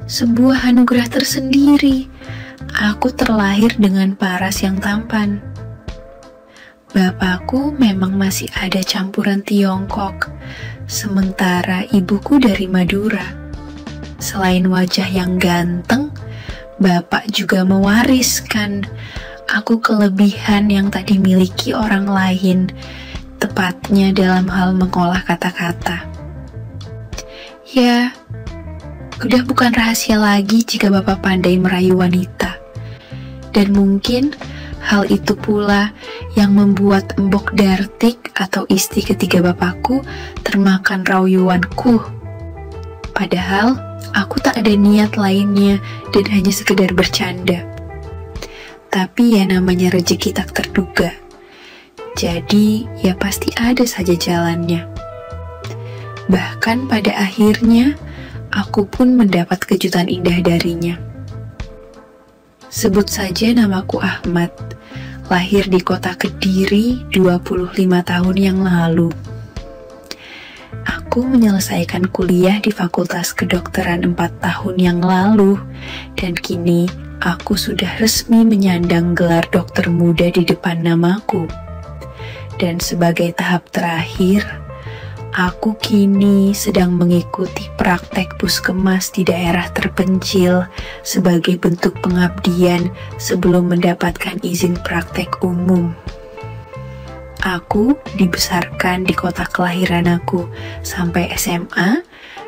sebuah anugerah tersendiri. Aku terlahir dengan paras yang tampan. Bapakku memang masih ada campuran Tiongkok, sementara ibuku dari Madura. Selain wajah yang ganteng, bapak juga mewariskan aku kelebihan yang tak dimiliki orang lain, tepatnya dalam hal mengolah kata-kata. Ya, udah bukan rahasia lagi jika bapak pandai merayu wanita. Dan mungkin hal itu pula yang membuat Mbok Dartik atau istri ketiga bapakku termakan rayuanku. Padahal aku tak ada niat lainnya dan hanya sekedar bercanda. Tapi ya namanya rezeki tak terduga. Jadi ya pasti ada saja jalannya. Bahkan pada akhirnya aku pun mendapat kejutan indah darinya. Sebut saja namaku Ahmad, lahir di kota Kediri 25 tahun yang lalu. Aku menyelesaikan kuliah di Fakultas Kedokteran 4 tahun yang lalu, dan kini aku sudah resmi menyandang gelar dokter muda di depan namaku. Dan sebagai tahap terakhir, aku kini sedang mengikuti praktek puskesmas di daerah terpencil sebagai bentuk pengabdian sebelum mendapatkan izin praktek umum. Aku dibesarkan di kota kelahiran aku sampai SMA,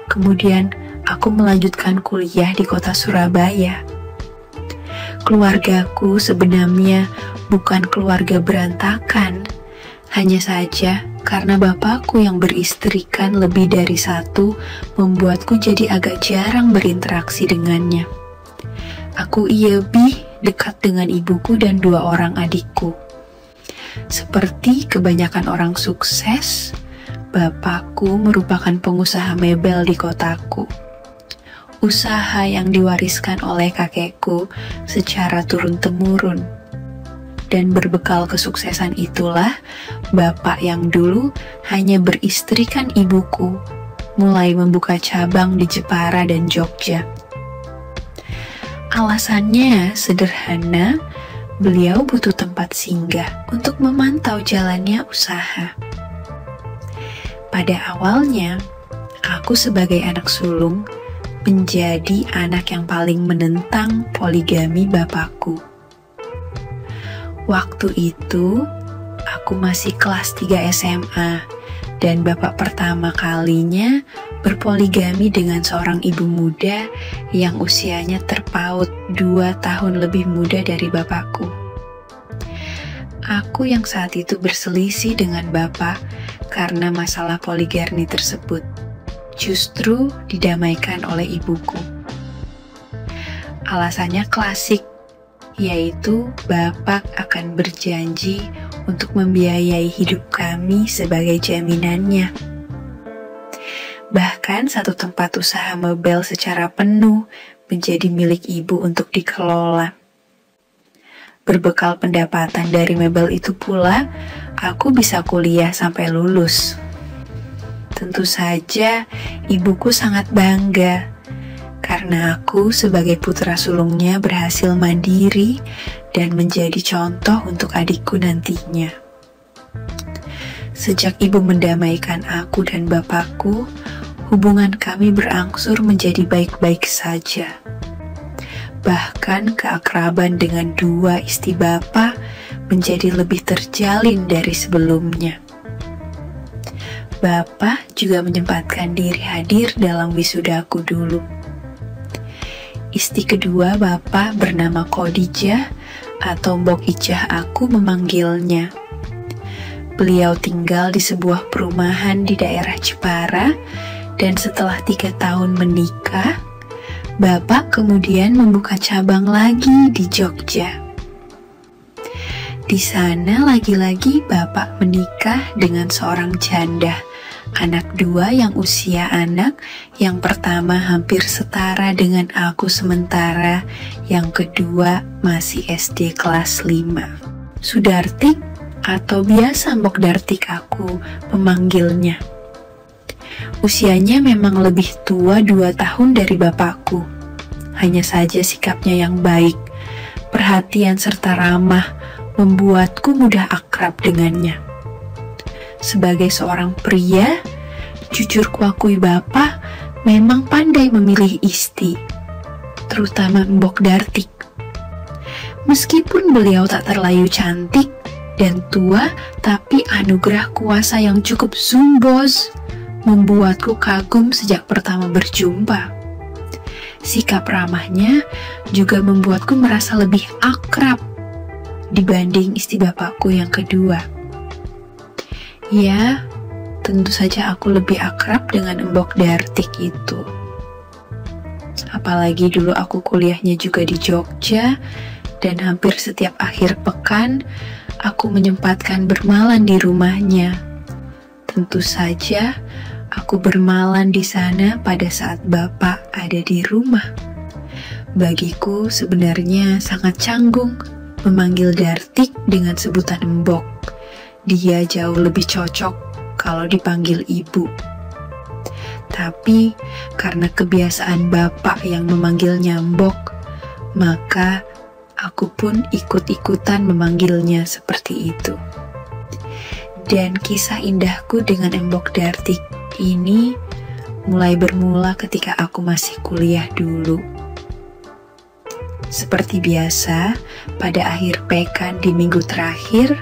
kemudian aku melanjutkan kuliah di kota Surabaya. Keluargaku sebenarnya bukan keluarga berantakan, hanya saja karena bapakku yang beristrikan lebih dari satu membuatku jadi agak jarang berinteraksi dengannya. Aku lebih dekat dengan ibuku dan 2 orang adikku. Seperti kebanyakan orang sukses, bapakku merupakan pengusaha mebel di kotaku. Usaha yang diwariskan oleh kakekku secara turun-temurun. Dan berbekal kesuksesan itulah, bapak yang dulu hanya beristrikan ibuku, mulai membuka cabang di Jepara dan Jogja. Alasannya sederhana, beliau butuh tempat singgah untuk memantau jalannya usaha. Pada awalnya, aku sebagai anak sulung menjadi anak yang paling menentang poligami bapakku. Waktu itu, aku masih kelas 3 SMA, dan bapak pertama kalinya berpoligami dengan seorang ibu muda yang usianya terpaut 2 tahun lebih muda dari bapakku. Aku yang saat itu berselisih dengan bapak karena masalah poligami tersebut, justru didamaikan oleh ibuku. Alasannya klasik, yaitu bapak akan berjanji untuk membiayai hidup kami sebagai jaminannya. Bahkan satu tempat usaha mebel secara penuh menjadi milik ibu untuk dikelola. Berbekal pendapatan dari mebel itu pula, aku bisa kuliah sampai lulus. Tentu saja ibuku sangat bangga karena aku sebagai putra sulungnya berhasil mandiri dan menjadi contoh untuk adikku nantinya. Sejak ibu mendamaikan aku dan bapakku, hubungan kami berangsur menjadi baik-baik saja. Bahkan keakraban dengan 2 istri bapak menjadi lebih terjalin dari sebelumnya. Bapak juga menyempatkan diri hadir dalam wisudaku dulu. Istri kedua bapak bernama Khadijah atau Mbok Ijah aku memanggilnya. Beliau tinggal di sebuah perumahan di daerah Jepara, dan setelah 3 tahun menikah, bapak kemudian membuka cabang lagi di Jogja. Di sana lagi-lagi bapak menikah dengan seorang janda, anak 2 yang usia anak yang pertama hampir setara dengan aku, sementara yang kedua masih SD kelas 5. Sudartik atau biasa Mbok Dartik aku memanggilnya. Usianya memang lebih tua 2 tahun dari bapakku. Hanya saja sikapnya yang baik, perhatian serta ramah membuatku mudah akrab dengannya. Sebagai seorang pria, jujur kuakui Bapak memang pandai memilih isti, terutama Mbok Dartik. Meskipun beliau tak terlalu cantik dan tua, tapi anugerah kuasa yang cukup zumbos membuatku kagum sejak pertama berjumpa. Sikap ramahnya juga membuatku merasa lebih akrab dibanding istri bapakku yang kedua. Ya, tentu saja aku lebih akrab dengan Mbok Dartik itu. Apalagi dulu aku kuliahnya juga di Jogja, dan hampir setiap akhir pekan aku menyempatkan bermalam di rumahnya. Tentu saja aku bermalam di sana pada saat Bapak ada di rumah. Bagiku sebenarnya sangat canggung memanggil Dartik dengan sebutan Mbok. Dia jauh lebih cocok kalau dipanggil ibu. Tapi karena kebiasaan Bapak yang memanggilnya Mbok, maka aku pun ikut-ikutan memanggilnya seperti itu. Dan kisah indahku dengan Mbok Dartik ini mulai bermula ketika aku masih kuliah dulu. Seperti biasa, pada akhir pekan di minggu terakhir,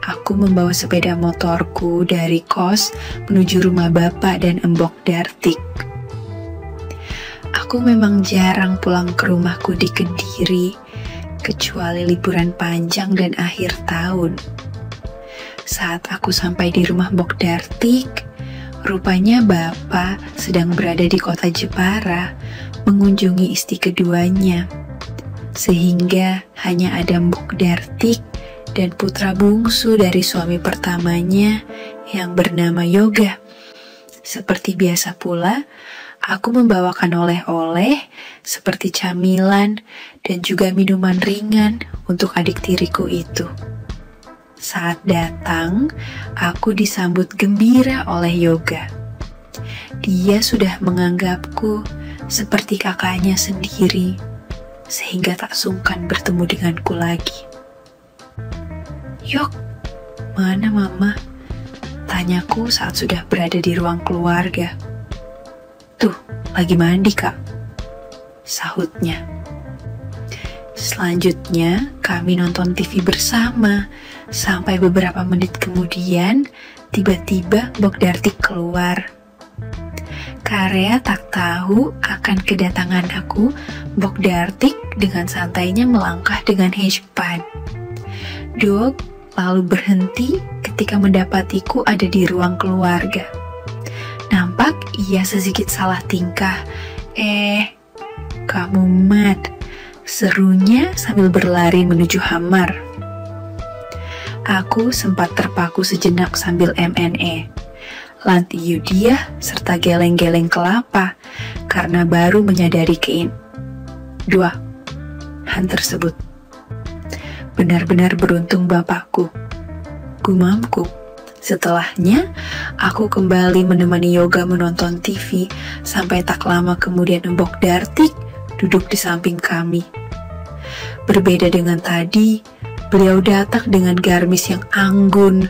aku membawa sepeda motorku dari kos menuju rumah Bapak dan Mbok Dartik. Aku memang jarang pulang ke rumahku di Kediri, kecuali liburan panjang dan akhir tahun. Saat aku sampai di rumah Mbok Dartik, rupanya Bapak sedang berada di kota Jepara mengunjungi istri keduanya. Sehingga hanya ada Mbok Dartik dan putra bungsu dari suami pertamanya yang bernama Yoga. Seperti biasa pula, aku membawakan oleh-oleh seperti camilan dan juga minuman ringan untuk adik tiriku itu. Saat datang, aku disambut gembira oleh Yoga. Dia sudah menganggapku seperti kakaknya sendiri, sehingga tak sungkan bertemu denganku lagi. "Yok, mana Mama?" tanyaku saat sudah berada di ruang keluarga. "Tuh, lagi mandi Kak," sahutnya. Selanjutnya, kami nonton TV bersama, sampai beberapa menit kemudian, tiba-tiba Mbok Dartik keluar. Karya tak tahu akan kedatangan aku, Mbok Dartik dengan santainya melangkah dengan hejpan. Dok lalu berhenti ketika mendapatiku ada di ruang keluarga. Nampak ia sedikit salah tingkah. "Kamu Mat," serunya sambil berlari menuju kamar. Aku sempat terpaku sejenak sambil MNE, lantiu dia serta geleng-geleng kelapa karena baru menyadari dua hal tersebut. Benar-benar beruntung Bapakku, gumamku. Setelahnya, aku kembali menemani Yoga menonton TV sampai tak lama kemudian Mbok Dartik duduk di samping kami. Berbeda dengan tadi, beliau datang dengan garmis yang anggun,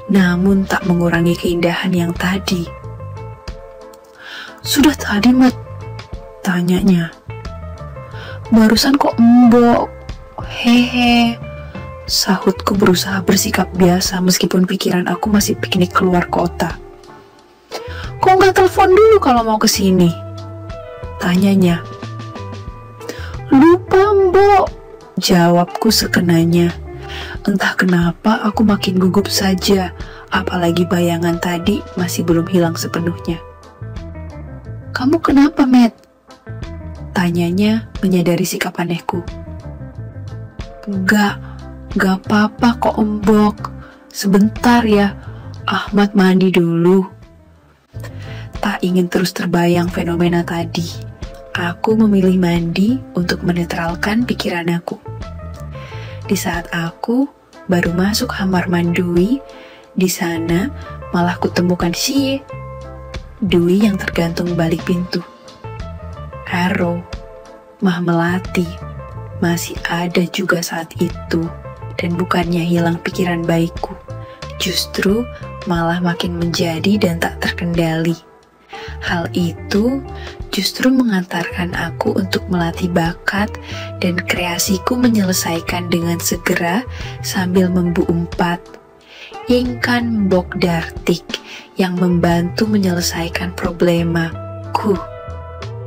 namun tak mengurangi keindahan yang tadi. "Sudah tadi, Mat?" tanyanya. "Barusan kok Mbok?" "Hehe," sahutku berusaha bersikap biasa meskipun pikiran aku masih piknik keluar kota. "Kok nggak telepon dulu kalau mau kesini?" tanyanya. "Lupa Mbok," jawabku sekenanya. Entah kenapa aku makin gugup saja, apalagi bayangan tadi masih belum hilang sepenuhnya. "Kamu kenapa, Matt?" tanyanya menyadari sikap anehku. Gak apa-apa kok Mbok. Sebentar ya, Ahmad mandi dulu." Tak ingin terus terbayang fenomena tadi, aku memilih mandi untuk menetralkan pikiran aku. Di saat aku baru masuk kamar mandui, di sana malah kutemukan Dwi yang tergantung balik pintu. Arrow, Mah Melati masih ada juga saat itu, dan bukannya hilang pikiran baikku, justru malah makin menjadi dan tak terkendali. Hal itu justru mengantarkan aku untuk melatih bakat dan kreasiku menyelesaikan dengan segera sambil membu umpat. Ingkan Mbok Dartik yang membantu menyelesaikan problemaku.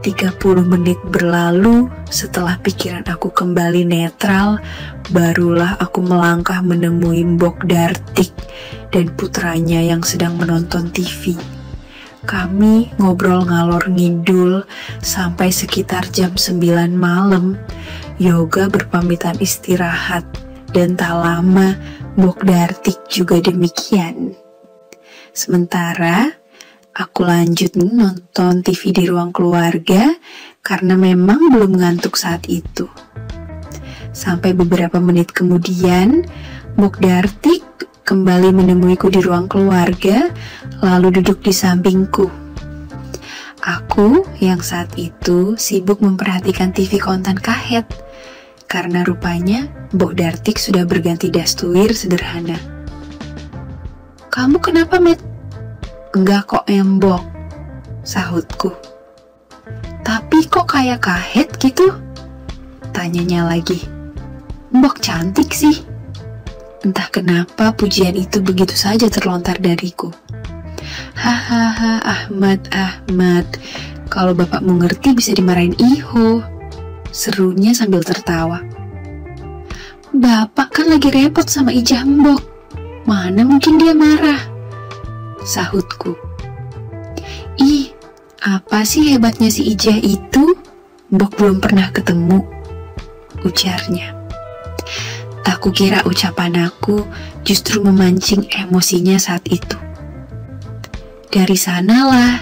30 menit berlalu setelah pikiran aku kembali netral, barulah aku melangkah menemui Mbok Dartik dan putranya yang sedang menonton TV. Kami ngobrol ngalor ngidul sampai sekitar jam 9 malam. Yoga berpamitan istirahat, dan tak lama Mbok Dartik juga demikian. Sementara aku lanjut nonton TV di ruang keluarga karena memang belum ngantuk saat itu. Sampai beberapa menit kemudian, Mbok Dartik kembali menemuiku di ruang keluarga, lalu duduk di sampingku. Aku yang saat itu sibuk memperhatikan TV konten kahet, karena rupanya Mbok Dartik sudah berganti dastuir sederhana. "Kamu kenapa, Met?" "Enggak kok, Mbok," sahutku. "Tapi kok kayak kahet gitu?" tanyanya lagi. "Mbok cantik sih." Entah kenapa pujian itu begitu saja terlontar dariku. "Hahaha, Ahmad, kalau bapakmu ngerti bisa dimarahin Iho," serunya sambil tertawa. "Bapak kan lagi repot sama Ijah Mbok, mana mungkin dia marah," sahutku. "Ih, apa sih hebatnya si Ijah itu? Mbok belum pernah ketemu," ujarnya. Tak kukira ucapan aku justru memancing emosinya saat itu. Dari sanalah,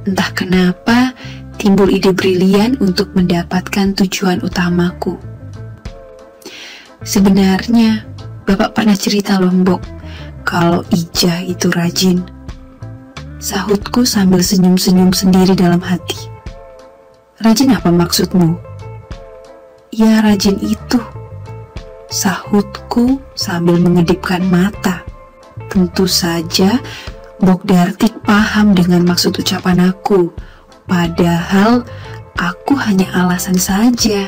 entah kenapa, timbul ide brilian untuk mendapatkan tujuan utamaku. "Sebenarnya, Bapak pernah cerita loh, Mbok, kalau Ijah itu rajin," sahutku sambil senyum-senyum sendiri dalam hati. "Rajin apa maksudmu?" "Ya rajin itu," sahutku sambil mengedipkan mata. Tentu saja Mbok Dartik paham dengan maksud ucapan aku, padahal aku hanya alasan saja,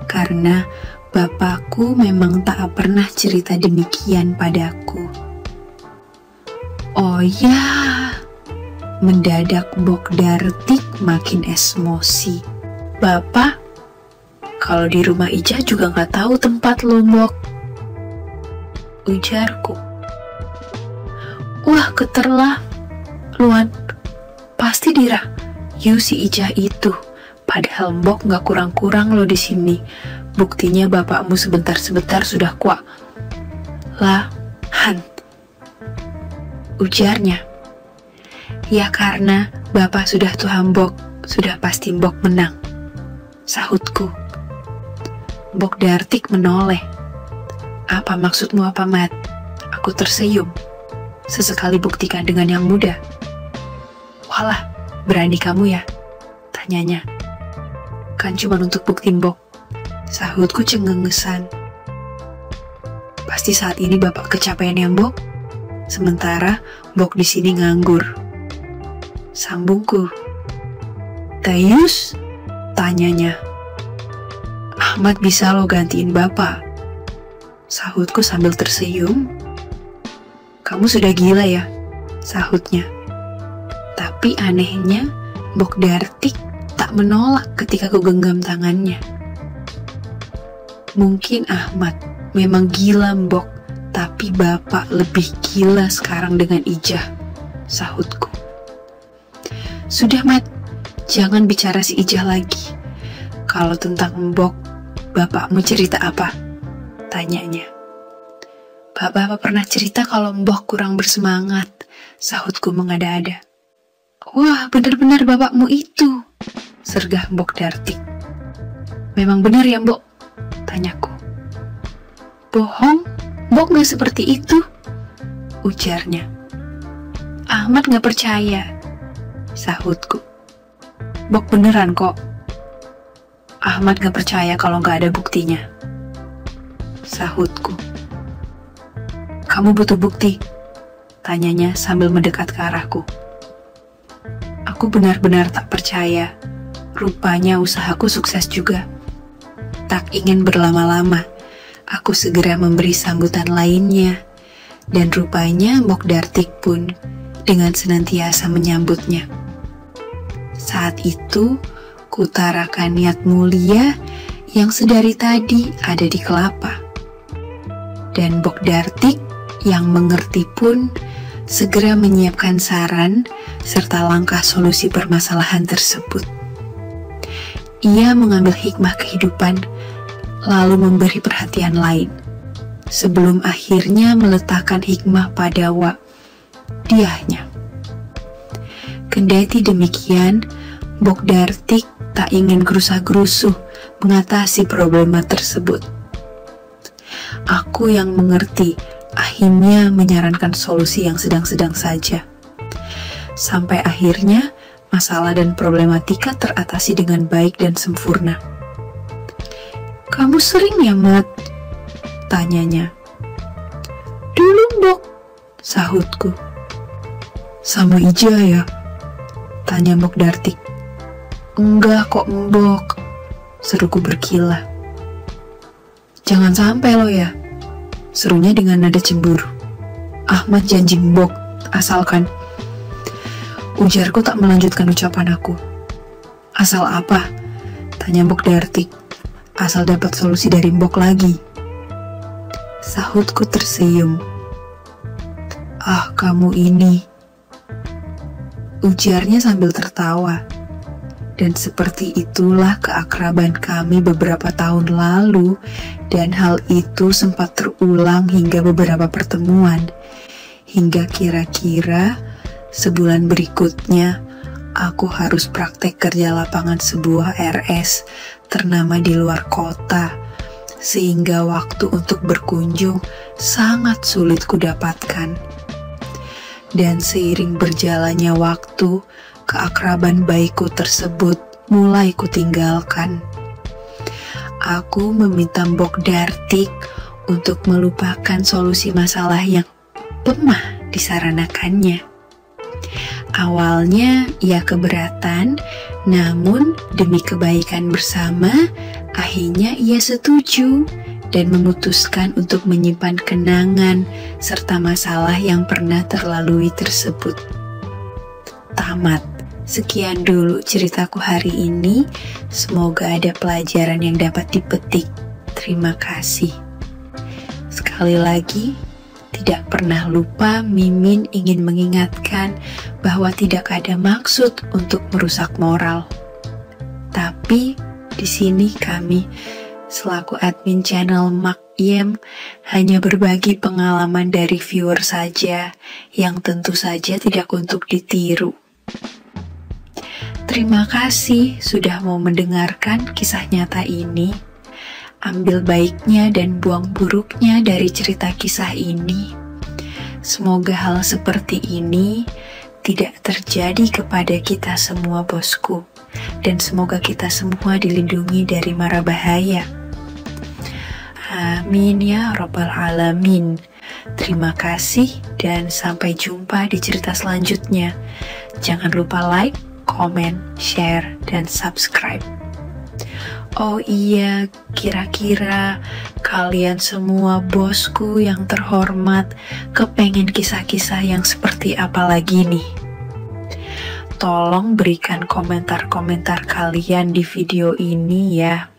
karena bapakku memang tak pernah cerita demikian padaku. "Oh ya," mendadak Mbok Dartik makin emosi. "Bapak, kalau di rumah Ijah juga nggak tahu tempat lo, Mbok," ujarku. "Wah, keterlah, Luan, pasti dirayu si Ijah itu. Padahal Mbok nggak kurang-kurang lo di sini. Buktinya bapakmu sebentar-sebentar sudah kuat." "Lah, Han," ujarnya. "Ya karena bapak sudah tua Mbok, sudah pasti Mbok menang," sahutku. Mbok Dartik menoleh. "Apa maksudmu apa, Mat?" Aku tersenyum. "Sesekali buktikan dengan yang muda." "Walah, berani kamu ya?" tanyanya. "Kan cuma untuk bukti, Mbok," sahutku cengengesan. "Pasti saat ini bapak kecapean ya, Mbok? Sementara Mbok di sini nganggur," sambungku. "Tayus?" tanyanya. "Ahmad bisa lo gantiin bapak," sahutku sambil tersenyum. "Kamu sudah gila ya?" sahutnya. Tapi anehnya, Mbok Dartik tak menolak ketika ku genggam tangannya. "Mungkin Ahmad memang gila, Mbok, tapi bapak lebih gila sekarang dengan Ijah," sahutku. "Sudah, Mat, jangan bicara si Ijah lagi. Kalau tentang Mbok, bapakmu cerita apa?" tanyanya. "Bapak pernah cerita kalau Mbok kurang bersemangat," sahutku mengada-ada. "Wah, benar-benar bapakmu itu," sergah Mbok Dartik. "Memang benar ya, Mbok?" tanyaku. "Bohong, Mbok gak seperti itu," ujarnya. "Ahmad gak percaya," sahutku. "Mbok beneran kok." Ahmad gak percaya kalau gak ada buktinya, sahutku. Kamu butuh bukti? Tanyanya sambil mendekat ke arahku. Aku benar-benar tak percaya. Rupanya usahaku sukses juga. Tak ingin berlama-lama, aku segera memberi sambutan lainnya. Dan rupanya Mbok Dartik pun dengan senantiasa menyambutnya. Saat itu, kutarakan niat mulia yang sedari tadi ada di kelapa. Dan Mbok Dartik yang mengerti pun segera menyiapkan saran serta langkah solusi permasalahan tersebut. Ia mengambil hikmah kehidupan, lalu memberi perhatian lain, sebelum akhirnya meletakkan hikmah pada diahnya. Kendati demikian, Mbok Dartik tak ingin gerusa-gerusuh mengatasi problema tersebut. Aku yang mengerti akhirnya menyarankan solusi yang sedang-sedang saja. Sampai akhirnya masalah dan problematika teratasi dengan baik dan sempurna. Kamu sering ya, Mat? Tanyanya. Dulu, Mbok, sahutku. Sama Ija ya? Tanya Mbok Dartik. Enggak kok, Mbok, seruku berkilah. Jangan sampai lo ya, serunya dengan nada cemburu. Ahmad janji Mbok, asalkan. Ujarku tak melanjutkan ucapan aku. Asal apa? Tanya Mbok Dartik. Asal dapat solusi dari Mbok lagi. Sahutku tersenyum. Ah, kamu ini. Ujarnya sambil tertawa. Dan seperti itulah keakraban kami beberapa tahun lalu, dan hal itu sempat terulang hingga beberapa pertemuan. Hingga kira-kira sebulan berikutnya, aku harus praktek kerja lapangan sebuah RS ternama di luar kota, sehingga waktu untuk berkunjung sangat sulit kudapatkan. Dan seiring berjalannya waktu, keakraban baikku tersebut mulai kutinggalkan. Aku meminta Mbok Dartik untuk melupakan solusi masalah yang lemah disaranakannya. Awalnya ia keberatan, namun demi kebaikan bersama, akhirnya ia setuju dan memutuskan untuk menyimpan kenangan serta masalah yang pernah terlalui tersebut. Tamat. Sekian dulu ceritaku hari ini. Semoga ada pelajaran yang dapat dipetik. Terima kasih. Sekali lagi, tidak pernah lupa Mimin ingin mengingatkan bahwa tidak ada maksud untuk merusak moral. Tapi di sini kami selaku admin channel Makyem hanya berbagi pengalaman dari viewer saja yang tentu saja tidak untuk ditiru. Terima kasih sudah mau mendengarkan kisah nyata ini. Ambil baiknya dan buang buruknya dari cerita kisah ini. Semoga hal seperti ini tidak terjadi kepada kita semua, bosku. Dan semoga kita semua dilindungi dari mara bahaya. Amin ya Rabbal Alamin. Terima kasih dan sampai jumpa di cerita selanjutnya. Jangan lupa like, komen, share, dan subscribe. Oh iya, kira-kira kalian semua bosku yang terhormat kepengen kisah-kisah yang seperti apa lagi nih? Tolong berikan komentar-komentar kalian di video ini ya.